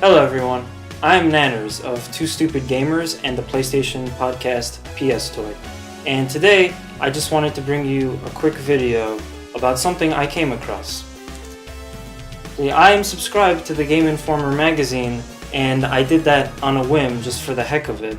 Hello everyone, I'm Nanners of Two Stupid Gamers and the PlayStation podcast PS Toy. And today, I just wanted to bring you a quick video about something I came across. I am subscribed to the Game Informer magazine, and I did that on a whim just for the heck of it.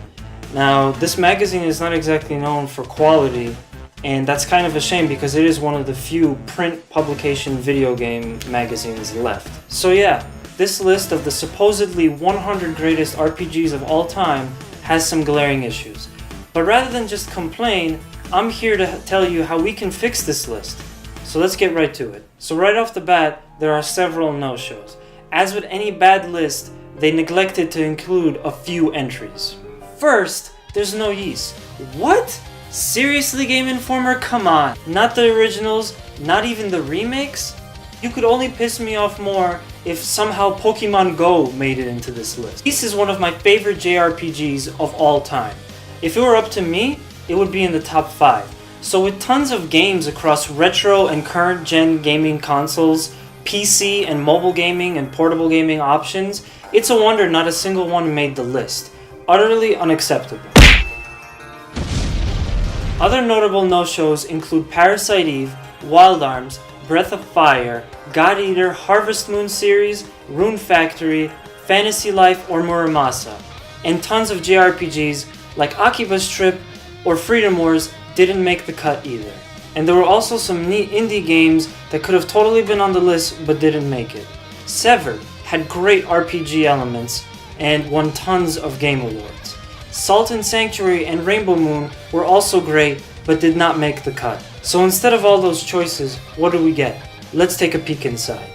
Now, this magazine is not exactly known for quality, and that's kind of a shame because it is one of the few print publication video game magazines left. So yeah, this list of the supposedly 100 greatest RPGs of all time has some glaring issues. But rather than just complain, I'm here to tell you how we can fix this list. So let's get right to it. So right off the bat, there are several no-shows. As with any bad list, they neglected to include a few entries. First, there's no Ys. What? Seriously, Game Informer? Come on. Not the originals, not even the remakes? You could only piss me off more if somehow Pokemon Go made it into this list. This is one of my favorite JRPGs of all time. If it were up to me, it would be in the top 5. So with tons of games across retro and current gen gaming consoles, PC and mobile gaming and portable gaming options, it's a wonder not a single one made the list. Utterly unacceptable. Other notable no-shows include Parasite Eve, Wild Arms, Breath of Fire, God Eater, Harvest Moon series, Rune Factory, Fantasy Life, or Muramasa. And tons of JRPGs like Akiba's Trip or Freedom Wars didn't make the cut either. And there were also some neat indie games that could have totally been on the list but didn't make it. Severed had great RPG elements and won tons of game awards. Salt and Sanctuary and Rainbow Moon were also great but did not make the cut. So instead of all those choices, what do we get? Let's take a peek inside.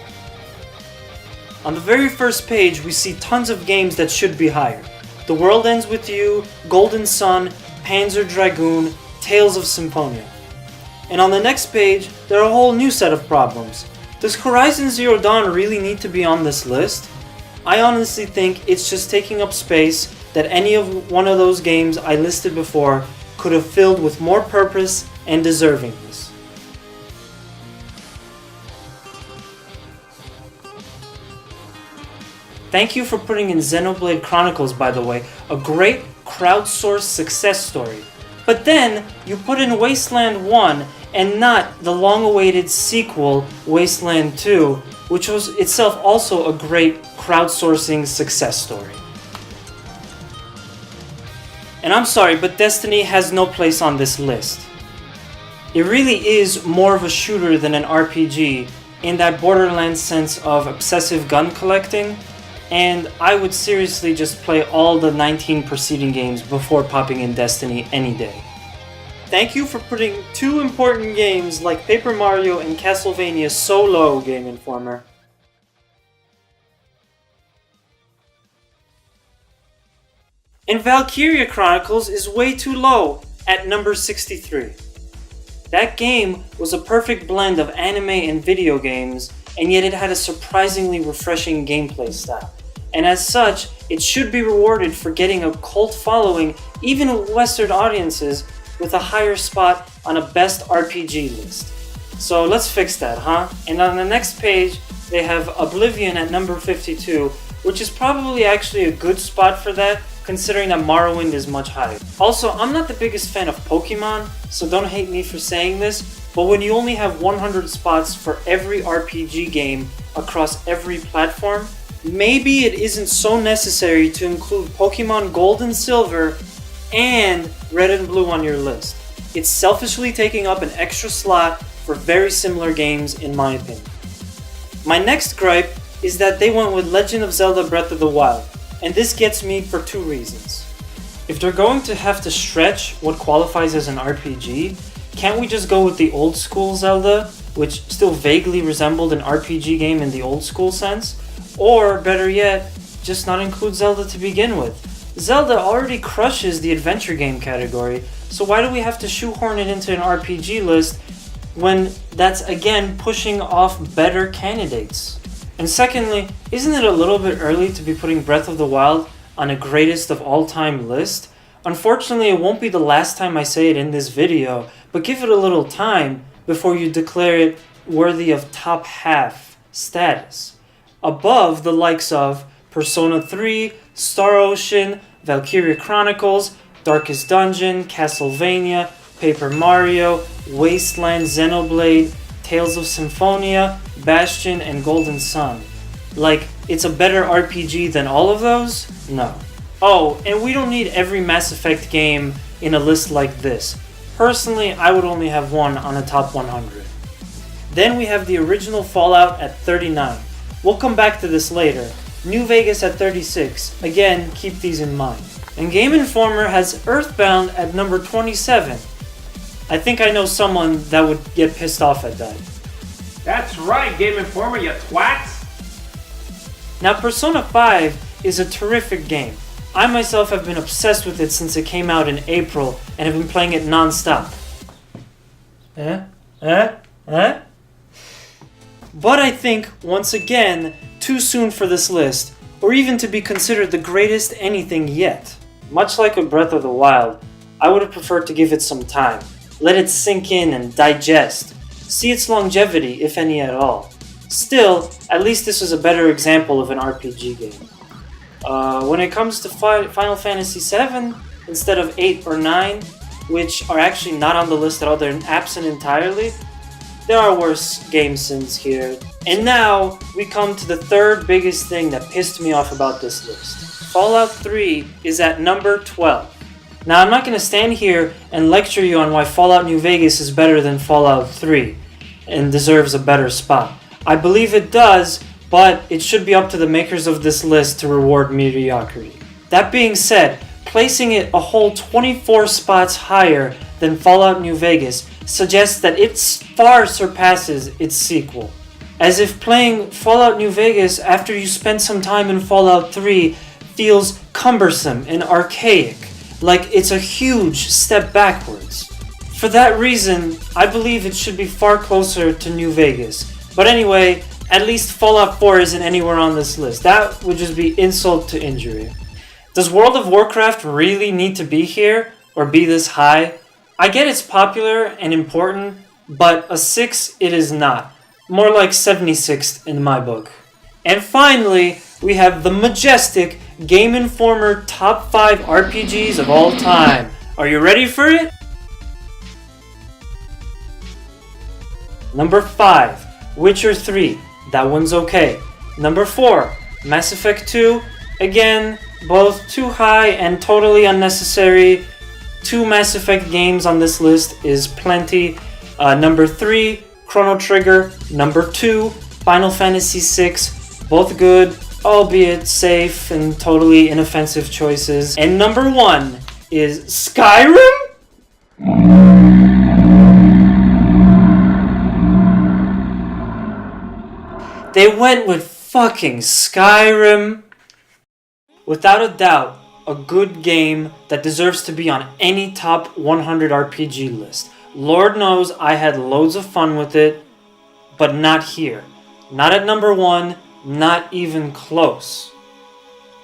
On the very first page, we see tons of games that should be higher. The World Ends With You, Golden Sun, Panzer Dragoon, Tales of Symphonia. And on the next page, there are a whole new set of problems. Does Horizon Zero Dawn really need to be on this list? I honestly think it's just taking up space that any of one of those games I listed before could have filled with more purpose and deservingness. Thank you for putting in Xenoblade Chronicles, by the way, a great crowdsourced success story. But then, you put in Wasteland 1 and not the long-awaited sequel, Wasteland 2, which was itself also a great crowdsourcing success story. And I'm sorry, but Destiny has no place on this list. It really is more of a shooter than an RPG in that Borderlands sense of obsessive gun collecting, and I would seriously just play all the 19 preceding games before popping in Destiny any day. Thank you for putting two important games like Paper Mario and Castlevania so low, Game Informer. And Valkyria Chronicles is way too low at number 63. That game was a perfect blend of anime and video games, and yet it had a surprisingly refreshing gameplay style. And as such, it should be rewarded for getting a cult following even with Western audiences with a higher spot on a best RPG list. So let's fix that, huh? And on the next page, they have Oblivion at number 52, which is probably actually a good spot for that, considering that Morrowind is much higher. Also, I'm not the biggest fan of Pokemon, so don't hate me for saying this, but when you only have 100 spots for every RPG game across every platform, maybe it isn't so necessary to include Pokemon Gold and Silver and Red and Blue on your list. It's selfishly taking up an extra slot for very similar games in my opinion. My next gripe is that they went with Legend of Zelda Breath of the Wild, and this gets me for two reasons. If they're going to have to stretch what qualifies as an RPG, can't we just go with the old school Zelda, which still vaguely resembled an RPG game in the old school sense? Or, better yet, just not include Zelda to begin with. Zelda already crushes the adventure game category, so why do we have to shoehorn it into an RPG list when that's again pushing off better candidates? And secondly, isn't it a little bit early to be putting Breath of the Wild on a greatest of all time list? Unfortunately, it won't be the last time I say it in this video, but give it a little time before you declare it worthy of top half status, above the likes of Persona 3, Star Ocean, Valkyria Chronicles, Darkest Dungeon, Castlevania, Paper Mario, Wasteland, Xenoblade, Tales of Symphonia, Bastion, and Golden Sun. Like, it's a better RPG than all of those? No. Oh, and we don't need every Mass Effect game in a list like this. Personally, I would only have one on a top 100. Then we have the original Fallout at 39. We'll come back to this later. New Vegas at 36. Again, keep these in mind. And Game Informer has Earthbound at number 27. I think I know someone that would get pissed off at that. That's right, Game Informer, you twats! Now, Persona 5 is a terrific game. I myself have been obsessed with it since it came out in April and have been playing it non-stop. But I think, once again, too soon for this list, or even to be considered the greatest anything yet. Much like with Breath of the Wild, I would have preferred to give it some time. Let it sink in and digest. See its longevity, if any at all. Still, at least this is a better example of an RPG game. When it comes to Final Fantasy VII, instead of 8 or 9, which are actually not on the list at all, they're absent entirely, there are worse game sins here. And now, we come to the third biggest thing that pissed me off about this list. Fallout 3 is at number 12. Now, I'm not going to stand here and lecture you on why Fallout New Vegas is better than Fallout 3 and deserves a better spot. I believe it does, but it should be up to the makers of this list to reward mediocrity. That being said, placing it a whole 24 spots higher than Fallout New Vegas suggests that it far surpasses its sequel. As if playing Fallout New Vegas after you spent some time in Fallout 3 feels cumbersome and archaic, like it's a huge step backwards. For that reason, I believe it should be far closer to New Vegas. But anyway, at least Fallout 4 isn't anywhere on this list. That would just be insult to injury. Does World of Warcraft really need to be here or be this high? I get it's popular and important, but a 6 it is not. More like 76th in my book. And finally, we have the majestic Game Informer Top 5 RPGs of all time. Are you ready for it? Number 5, Witcher 3. That one's okay. Number 4, Mass Effect 2. Again, both too high and totally unnecessary. 2 Mass Effect games on this list is plenty. Number 3, Chrono Trigger. Number 2, Final Fantasy VI. Both good, albeit safe and totally inoffensive choices. And number 1 is Skyrim? They went with fucking Skyrim. Without a doubt, a good game that deserves to be on any top 100 RPG list. Lord knows I had loads of fun with it, but not here. Not at number 1, not even close.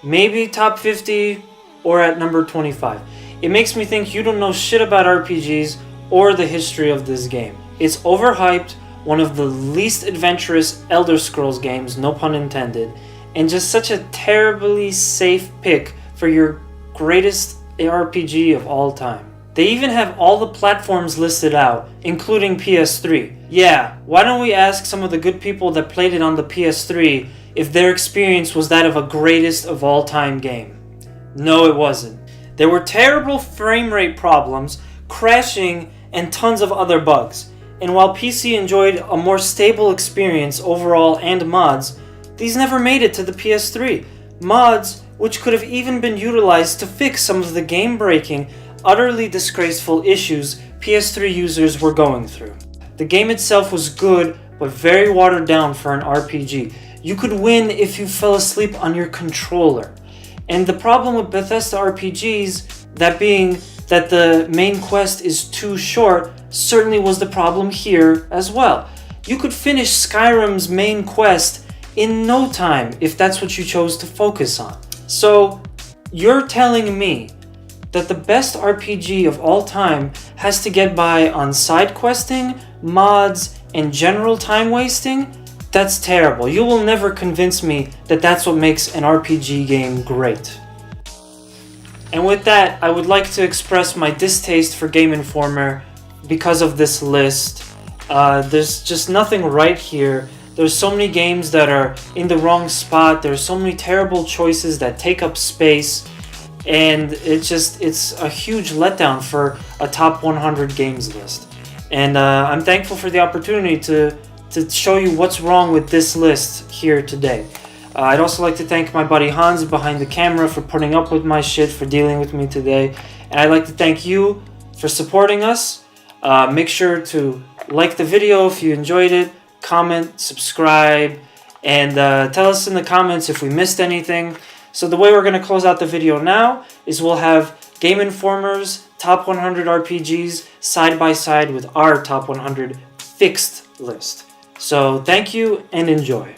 Maybe top 50 or at number 25. It makes me think you don't know shit about RPGs or the history of this game. It's overhyped, one of the least adventurous Elder Scrolls games, no pun intended, and just such a terribly safe pick for your greatest RPG of all time. They even have all the platforms listed out, including PS3. Yeah, why don't we ask some of the good people that played it on the PS3 if their experience was that of a greatest of all time game? No, it wasn't. There were terrible frame rate problems, crashing, and tons of other bugs. And while PC enjoyed a more stable experience overall and mods, these never made it to the PS3. Mods, which could have even been utilized to fix some of the game-breaking, utterly disgraceful issues PS3 users were going through. The game itself was good, but very watered down for an RPG. You could win if you fell asleep on your controller. And the problem with Bethesda RPGs, that being that the main quest is too short, certainly was the problem here as well. You could finish Skyrim's main quest in no time if that's what you chose to focus on. So, you're telling me that the best RPG of all time has to get by on side questing, mods, and general time wasting? That's terrible. You will never convince me that that's what makes an RPG game great. And with that, I would like to express my distaste for Game Informer because of this list. There's just nothing right here. There's so many games that are in the wrong spot. There's so many terrible choices that take up space. And it's a huge letdown for a top 100 games list. And I'm thankful for the opportunity to show you what's wrong with this list here today. I'd also like to thank my buddy Hans behind the camera for putting up with my shit, for dealing with me today. And I'd like to thank you for supporting us. Make sure to like the video if you enjoyed it, comment, subscribe, and tell us in the comments if we missed anything. So the way we're going to close out the video now is we'll have Game Informer's top 100 RPGs side by side with our top 100 fixed list. So thank you and enjoy.